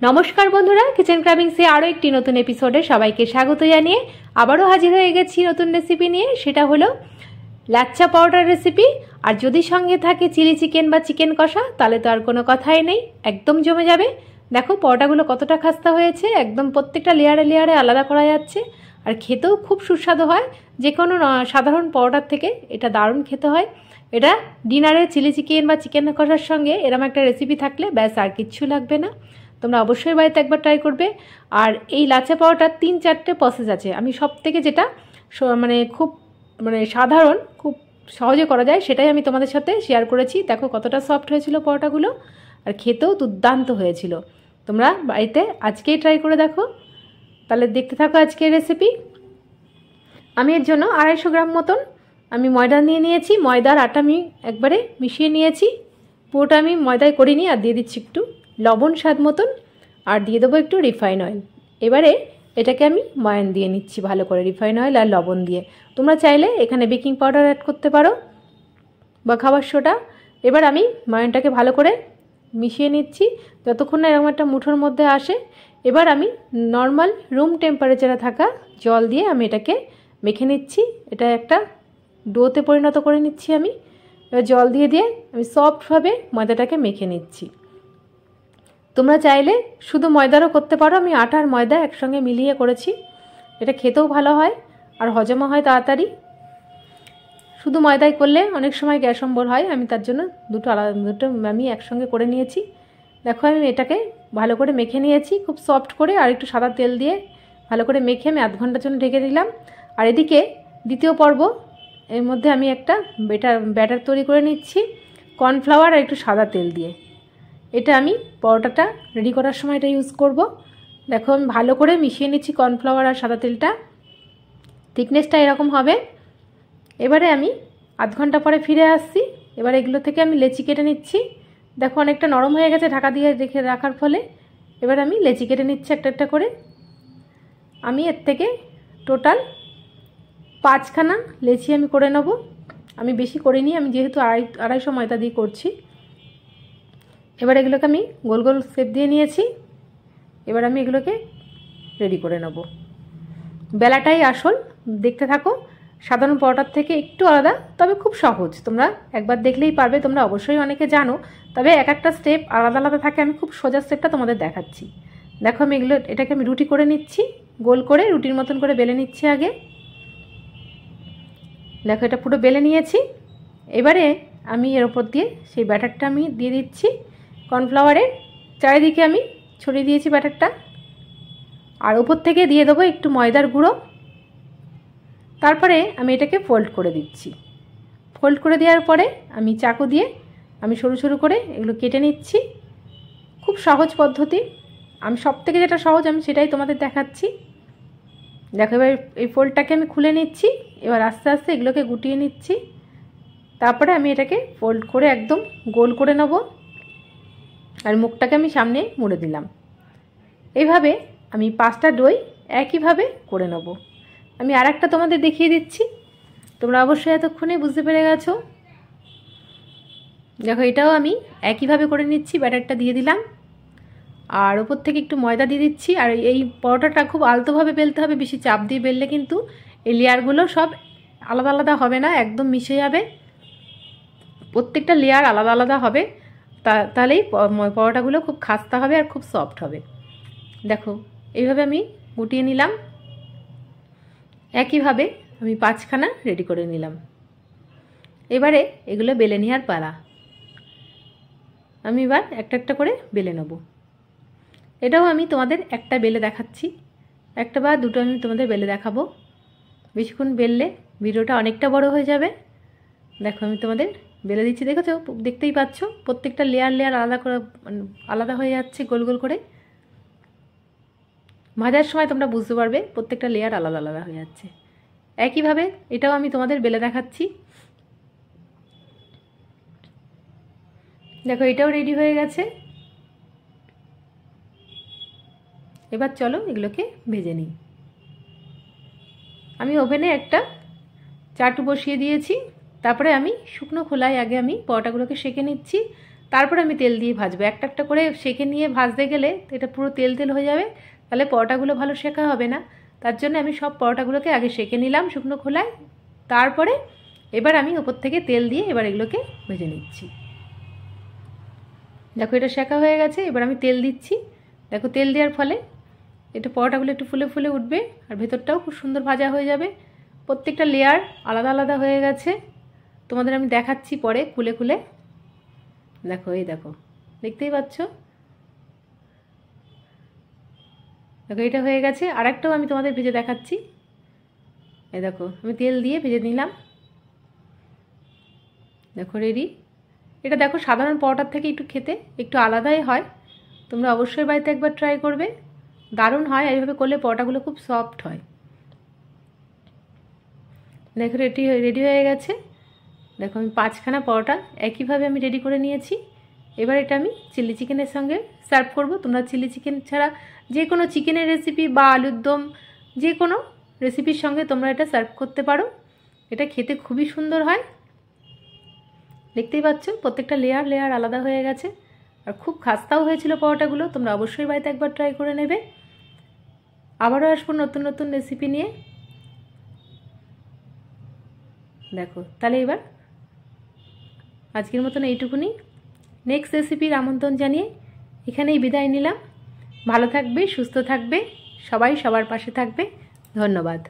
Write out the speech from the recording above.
নমস্কার বন্ধুরা, কিচেন ক্রাভিংসে আরও একটি নতুন এপিসোডে সবাইকে স্বাগত জানিয়ে আবারও হাজির হয়ে গেছি নতুন রেসিপি নিয়ে। সেটা হলো লাচ্ছা পরোটার রেসিপি। আর যদি সঙ্গে থাকে চিলি চিকেন বা চিকেন কষা, তাহলে তো আর কোনো কথাই নেই, একদম জমে যাবে। দেখো পরোটাগুলো কতটা খাস্তা হয়েছে, একদম প্রত্যেকটা লেয়ারে লেয়ারে আলাদা করা যাচ্ছে। আর খেতেও খুব সুস্বাদু হয়, যে কোনো সাধারণ পরোটার থেকে এটা দারুণ খেতে হয়। এটা ডিনারে চিলি চিকেন বা চিকেন কষার সঙ্গে এরকম একটা রেসিপি থাকলে ব্যাস আর কিচ্ছু লাগবে না। তোমরা অবশ্যই বাড়িতে একবার ট্রাই করবে। আর এই লাচ্ছা পরোটার 3-4টে প্রসেস আছে। আমি সব থেকে যেটা খুব সাধারণ, খুব সহজে করা যায়, সেটাই আমি তোমাদের সাথে শেয়ার করেছি। দেখো কতটা সফট হয়েছিল পরোটাগুলো, আর খেতেও দুর্দান্ত হয়েছিল। তোমরা বাড়িতে আজকেই ট্রাই করে দেখো। তাহলে দেখতে থাকো আজকের রেসিপি। আমি এর জন্য 250 গ্রাম মতন আমি ময়দা নিয়ে নিয়েছি। ময়দার আটা আমি একবারে মিশিয়ে নিয়েছি, পুরোটা আমি ময়দায় করিনি। আর দিয়ে দিচ্ছি একটু লবণ স্বাদ মতন, আর দিয়ে দেবো একটু রিফাইন অয়েল। এবারে এটাকে আমি ময়ান দিয়ে নিচ্ছি ভালো করে, রিফাইন অয়েল আর লবণ দিয়ে। তোমরা চাইলে এখানে বেকিং পাউডার অ্যাড করতে পারো বা খাবার সোডা। এবার আমি ময়ানটাকে ভালো করে মিশিয়ে নিচ্ছি যতক্ষণ না এরকম একটা মুঠোর মধ্যে আসে। এবার আমি নর্মাল রুম টেম্পারেচারে থাকা জল দিয়ে আমি এটাকে মেখে নিচ্ছি। এটা একটা ডোতে পরিণত করে নিচ্ছি আমি। এবার জল দিয়ে দিয়ে আমি সফটভাবে ময়দাটাকে মেখে নিচ্ছি। তোমরা চাইলে শুধু ময়দারও করতে পারো, আমি আটা আর ময়দা একসঙ্গে মিলিয়ে করেছি। এটা খেতেও ভালো হয় আর হজমও হয় তাড়াতাড়ি। শুধু ময়দায় করলে অনেক সময় গ্যাস অম্বল হয়, আমি তার জন্য দুটো আমি একসঙ্গে করে নিয়েছি। দেখো আমি এটাকে ভালো করে মেখে নিয়েছি খুব সফট করে, আর একটু সাদা তেল দিয়ে ভালো করে মেখে আমি আধ ঘন্টার জন্য ঢেকে দিলাম। আর এদিকে দ্বিতীয় পর্ব, এর মধ্যে আমি একটা ব্যাটার তৈরি করে নিচ্ছি কর্নফ্লাওয়ার আর একটু সাদা তেল দিয়ে। এটা আমি পরোটাটা রেডি করার সময় এটা ইউজ করব। দেখো আমি ভালো করে মিশিয়ে নিচ্ছি কর্নফ্লাওয়ার আর সাদা তেলটা, থিকনেসটা এরকম হবে। এবারে আমি আধ ঘন্টা পরে ফিরে আসছি। এবার এগুলো থেকে আমি লেচি কেটে নিচ্ছি। দেখো অনেকটা নরম হয়ে গেছে ঢাকা দিয়ে রেখে রাখার ফলে। এবার আমি লেচি কেটে নিচ্ছি একটা একটা করে। আমি এর থেকে টোটাল 5খানা লেচি আমি করে নেব। আমি বেশি করিনি, আমি যেহেতু 250 ময়দা দিয়ে করছি। এবার এগুলোকে আমি গোল গোল শেপ দিয়ে নিয়েছি। এবার আমি এগুলোকে রেডি করে নেব। বেলাটাই আসল, দেখতে থাকো। সাধারণ পরোটার থেকে একটু আলাদা, তবে খুব সহজ। তোমরা একবার দেখলেই পারবে। তোমরা অবশ্যই অনেকে জানো, তবে এক একটা স্টেপ আলাদা আলাদা থাকে। আমি খুব সোজা স্টেপটা তোমাদের দেখাচ্ছি। দেখো আমি এটাকে আমি রুটি করে নিচ্ছি, গোল করে রুটির মতন করে বেলে নিচ্ছি আগে। দেখো এটা পুরো বেলে নিয়েছি। এবারে আমি এর ওপর দিয়ে সেই ব্যাটারটা আমি দিয়ে দিচ্ছি। কর্নফ্লাওয়ারের চারিদিকে আমি ছড়িয়ে দিয়েছি ব্যাটারটা, আর ওপর থেকে দিয়ে দেবো একটু ময়দার গুঁড়ো। তারপরে আমি এটাকে ফোল্ড করে দিচ্ছি। ফোল্ড করে দেওয়ার পরে আমি চাকু দিয়ে আমি সরু সরু করে এগুলো কেটে নিচ্ছি। খুব সহজ পদ্ধতি, আমি সব থেকে যেটা সহজ আমি সেটাই তোমাদের দেখাচ্ছি। দেখো এবার এই ফোল্ডটাকে আমি খুলে নিচ্ছি। এবার আস্তে আস্তে এগুলোকে গুটিয়ে নিচ্ছি। তারপরে আমি এটাকে ফোল্ড করে একদম গোল করে নেব, আর মুখটাকে আমি সামনে মুড়ে দিলাম। এইভাবে আমি 5টা ডোই একইভাবে করে নেব। আমি আর একটা তোমাদের দেখিয়ে দিচ্ছি, তোমরা অবশ্যই এতক্ষণে বুঝতে পেরে গেছো। দেখো এটাও আমি একইভাবে করে নিচ্ছি। ব্যাটারটা দিয়ে দিলাম, আর ওপর থেকে একটু ময়দা দিয়ে দিচ্ছি। আর এই পরোটাটা খুব আলতোভাবে বেলতে হবে, বেশি চাপ দিয়ে বেললে কিন্তু এই লেয়ারগুলো সব আলাদা আলাদা হবে না, একদম মিশে যাবে। প্রত্যেকটা লেয়ার আলাদা আলাদা হবে, তাহলেই পরোটাগুলো খুব খাস্তা হবে আর খুব সফট হবে। দেখো এইভাবে আমি গুটিয়ে নিলাম। একইভাবে আমি 5খানা রেডি করে নিলাম। এবারে এগুলো বেলে নেওয়ার পালা। আমি এবার একটা একটা করে বেলে নেব। এটাও আমি তোমাদের একটা বেলে দেখাচ্ছি, একটা বা দুটো আমি তোমাদের বেলে দেখাবো। বেশিক্ষণ বেললে ভিডিওটা অনেকটা বড় হয়ে যাবে। দেখো আমি তোমাদের বেলে দিচ্ছি, দেখেছো? দেখতেই পাচ্ছ প্রত্যেকটা লেয়ার লেয়ার আলাদা করে আলাদা হয়ে যাচ্ছে গোল গোল করে। ভাজার সময় তোমরা বুঝতে পারবে প্রত্যেকটা লেয়ার আলাদা আলাদা হয়ে যাচ্ছে। একইভাবে এটাও আমি তোমাদের বেলে দেখাচ্ছি। দেখো এটাও রেডি হয়ে গেছে। এবার চলো এগুলোকে ভেজে নিই। আমি ওভেনে একটা চাটু বসিয়ে দিয়েছি। তারপরে আমি শুকনো খোলায় আগে আমি পরোটাগুলোকে সেঁকে নিচ্ছি। তারপরে আমি তেল দিয়ে ভাজবো। একটা একটা করে সেঁকে নিয়ে ভাজতে গেলে এটা পুরো তেল তেল হয়ে যাবে, তাহলে পরোটাগুলো ভালো শেখা হবে না। তার জন্য আমি সব পরোটাগুলোকে আগে সেঁকে নিলাম শুকনো খোলায়, তারপরে এবার আমি উপর থেকে তেল দিয়ে এবার এগুলোকে ভেজে নিচ্ছি। দেখো এটা শেখা হয়ে গেছে, এবার আমি তেল দিচ্ছি। দেখো তেল দেওয়ার ফলে এটা পরোটাগুলো একটু ফুলে ফুলে উঠবে আর ভেতরটাও খুব সুন্দর ভাজা হয়ে যাবে। প্রত্যেকটা লেয়ার আলাদা আলাদা হয়ে গেছে, তোমাদের আমি দেখাচ্ছি পরে খুলে খুলে। দেখো এই দেখো, দেখতেই পাচ্ছ। দেখো এটা হয়ে গেছে, আরেকটাও আমি তোমাদের ভেজে দেখাচ্ছি। এই দেখো আমি তেল দিয়ে ভেজে নিলাম, দেখো রেডি। এটা দেখো সাধারণ পরোটার থেকে একটু খেতে একটু আলাদাই হয়, তোমরা অবশ্যই বাড়িতে একবার ট্রাই করবে, দারুণ হয়। এইভাবে করলে পরোটাগুলো খুব সফট হয়। দেখো রেডি হয়ে গেছে। দেখো আমি 5খানা পরোটা একইভাবে আমি রেডি করে নিয়েছি। এবার এটা আমি চিলি চিকেনের সঙ্গে সার্ভ করব। তোমরা চিলি চিকেন ছাড়া যে কোনো চিকেনের রেসিপি বা আলুর দম যে কোনো রেসিপির সঙ্গে তোমরা এটা সার্ভ করতে পারো। এটা খেতে খুবই সুন্দর হয়। দেখতেই পাচ্ছ প্রত্যেকটা লেয়ার লেয়ার আলাদা হয়ে গেছে আর খুব খাস্তাও হয়েছিল পরোটাগুলো। তোমরা অবশ্যই বাড়িতে একবার ট্রাই করে নেবে। আবারও আসবো নতুন নতুন রেসিপি নিয়ে। দেখো তাহলে এবার আজকের মতন এইটুকুনি, নেক্সট রেসিপির আমন্ত্রণ জানিয়ে এখানেই বিদায় নিলাম। ভালো থাকবে, সুস্থ থাকবে, সবাই সবার পাশে থাকবে। ধন্যবাদ।